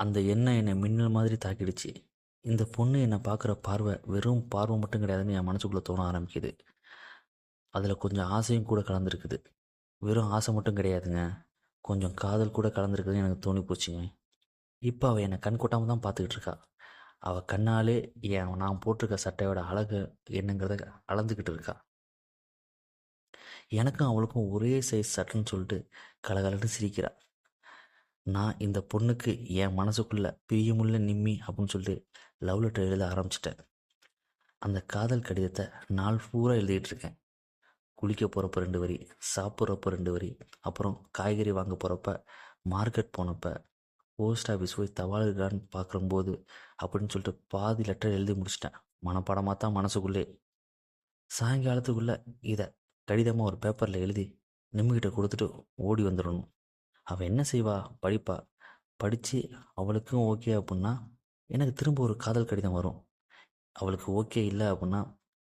அந்த எண்ணம் என்னை மின்னல் மாதிரி தாக்கிடுச்சு. இந்த பொண்ணு என்னை பார்க்குற பார்வை வெறும் பார்வை மட்டும் கிடையாதுன்னு என் மனசுக்குள்ளே தோண ஆரம்பிக்குது. அதில் கொஞ்சம் ஆசையும் கூட கலந்துருக்குது. வெறும் ஆசை மட்டும் கிடையாதுங்க, கொஞ்சம் காதல் கூட கலந்துருக்குதுன்னு எனக்கு தோணி போச்சுங்க. இப்போ அவள் என்னை கண் கொட்டாமல் தான் பார்த்துக்கிட்டு இருக்கா. அவள் கண்ணாலே நான் போட்டிருக்க சட்டையோட அழகு என்னங்கிறத அளந்துக்கிட்டு இருக்கா. எனக்கும் அவளுக்கும் ஒரே சைஸ் சட்டைன்னு சொல்லிட்டு கலகலன்னு சிரிக்கிறா. நான் இந்த பொண்ணுக்கு என் மனசுக்குள்ளே பிரியமுள்ள நிம்மி அப்படின்னு சொல்லிட்டு லவ் லெட்டர் எழுத ஆரம்பிச்சிட்டேன். அந்த காதல் கடிதத்தை நாள் பூரா எழுதிட்டு இருக்கேன். குளிக்க போகிறப்ப 2 வரி, சாப்பிட்றப்ப 2 வரி, அப்புறம் காய்கறி வாங்க போகிறப்ப, மார்க்கெட் போனப்போ, போஸ்ட் ஆஃபீஸ் போய் தபால் இருக்கான்னு பார்க்கும்போது அப்படின்னு சொல்லிட்டு பாதி லெட்டர் எழுதி முடிச்சிட்டேன். மனப்பாடமாக தான் மனசுக்குள்ளே. சாயங்காலத்துக்குள்ளே இதை கடிதமாக ஒரு பேப்பரில் எழுதி நிம்மிக்கிட்ட கொடுத்துட்டு ஓடி வந்துடணும். அவள் என்ன செய்வா? படிப்பா. படித்து அவளுக்கும் ஓகே அப்படின்னா எனக்கு திரும்ப ஒரு காதல் கடிதம் வரும். அவளுக்கு ஓகே இல்லை அப்படின்னா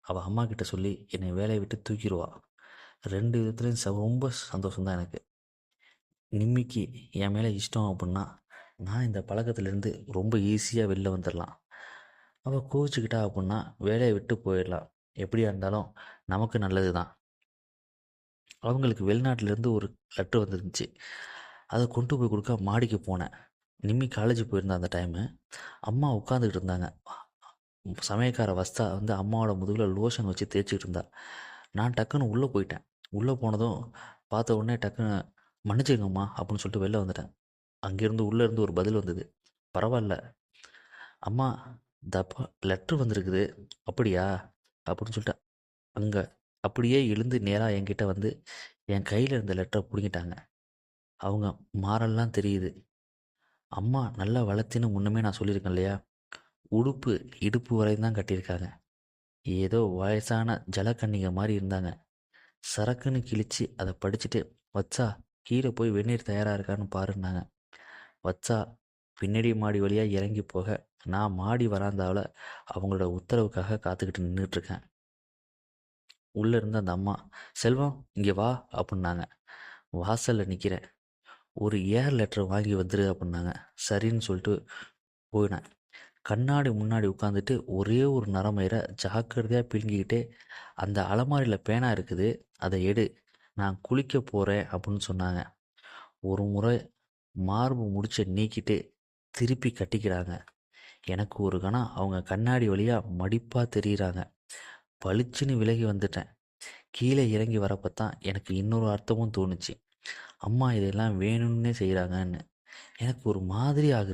அவள் அம்மா கிட்ட சொல்லி என்னை வேலையை விட்டு தூக்கிடுவா. 2 விதத்துலேயும் ரொம்ப சந்தோஷம்தான் எனக்கு. நிம்மிக்கு என் மேலே இஷ்டம் அப்படின்னா நான் இந்த பழக்கத்துலேருந்து ரொம்ப ஈஸியாக வெளில வந்துடலாம். அவள் கோவிச்சுக்கிட்டா அப்படின்னா வேலையை விட்டு போயிடலாம். எப்படியா இருந்தாலும் நமக்கு நல்லது தான். அவங்களுக்கு வெளிநாட்டிலேருந்து ஒரு லெட்ரு வந்துருந்துச்சு. அதை கொண்டு போய் கொடுக்க மாடிக்கு போனேன். நிம்மி காலேஜ் போயிருந்தா அந்த டைமு. அம்மா உட்காந்துக்கிட்டு இருந்தாங்க. சமயக்கார வஸ்தா வந்து அம்மாவோட முதுகில் லோஷன் வச்சு தேய்ச்சிக்கிட்டு இருந்தா. நான் டக்குன்னு உள்ளே போயிட்டேன். உள்ளே போனதும் பார்த்த உடனே டக்குன்னு மன்னிச்சுக்கங்கம்மா அப்படின்னு சொல்லிட்டு வெளில வந்துட்டேன். அங்கேருந்து உள்ளேருந்து ஒரு பதில் வந்தது. பரவாயில்ல அம்மா, தப்பா லெட்ரு வந்திருக்குது. அப்படியா அப்படின்னு சொல்லிட்டு அங்கே அப்படியே எழுந்து நேராக என்கிட்ட வந்து என் கையில் இருந்த லெட்டரை பிடுங்கிட்டாங்க. அவங்க மாறல்லாம் தெரியுது. அம்மா நல்லா வளர்த்தின்னு முன்னமே நான் சொல்லியிருக்கேன் இல்லையா, உடுப்பு இடுப்பு வரையும் தான் கட்டியிருக்காங்க. ஏதோ வயசான ஜலக்கன்னிகை மாதிரி இருந்தாங்க. சரக்குன்னு கிழிச்சு அதை படிச்சுட்டு, வச்சா கீழே போய் வெந்நீர் தயாராக இருக்கான்னு பாருன்னாங்க. வச்சா பின்னாடி மாடி வழியாக இறங்கி போக நான் மாடி வராந்தாவில் அவங்களோட உத்தரவுக்காக காத்துக்கிட்டு நின்றுட்டுருக்கேன். உள்ளே இருந்த அந்த அம்மா, செல்வம் இங்கே வா அப்படின்னாங்க. வாசலில் நிற்கிறேன். ஒரு ஏர் லெட்டர் வாங்கி வந்துரு அப்படின்னாங்க. சரின்னு சொல்லிட்டு போயினேன். கண்ணாடி முன்னாடி உட்காந்துட்டு ஒரே ஒரு நரமயிரை ஜாக்கிரதையாக பிடுங்கிக்கிட்டே, அந்த அலமாரியில் பேனா இருக்குது, அதை எடு, நான் குளிக்க போகிறேன் அப்படின்னு சொன்னாங்க. ஒரு முறை மார்பு முடிச்ச நீக்கிட்டு திருப்பி கட்டிக்கிறாங்க. எனக்கு ஒரு கணம் அவங்க கண்ணாடி வழியாக மடிப்பாக தெரியுறாங்க. பளிச்சுன்னு விலகி வந்துட்டேன். கீழே இறங்கி வரப்போ தான் எனக்கு இன்னொரு அர்த்தமும் தோணுச்சு. அம்மா இதெல்லாம் வேணும்னே செய்கிறாங்கன்னு. எனக்கு ஒரு மாதிரி ஆகுது.